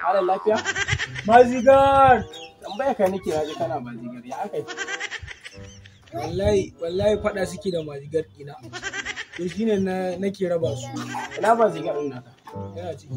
Malam lafiya? Mazigar! Tambaya kai nake naji kana mazigar ya akai? Wallahi faɗa suke da mazigar ina. To shine nake raba su. Ina mazigar ɗin naka? Yana ciki.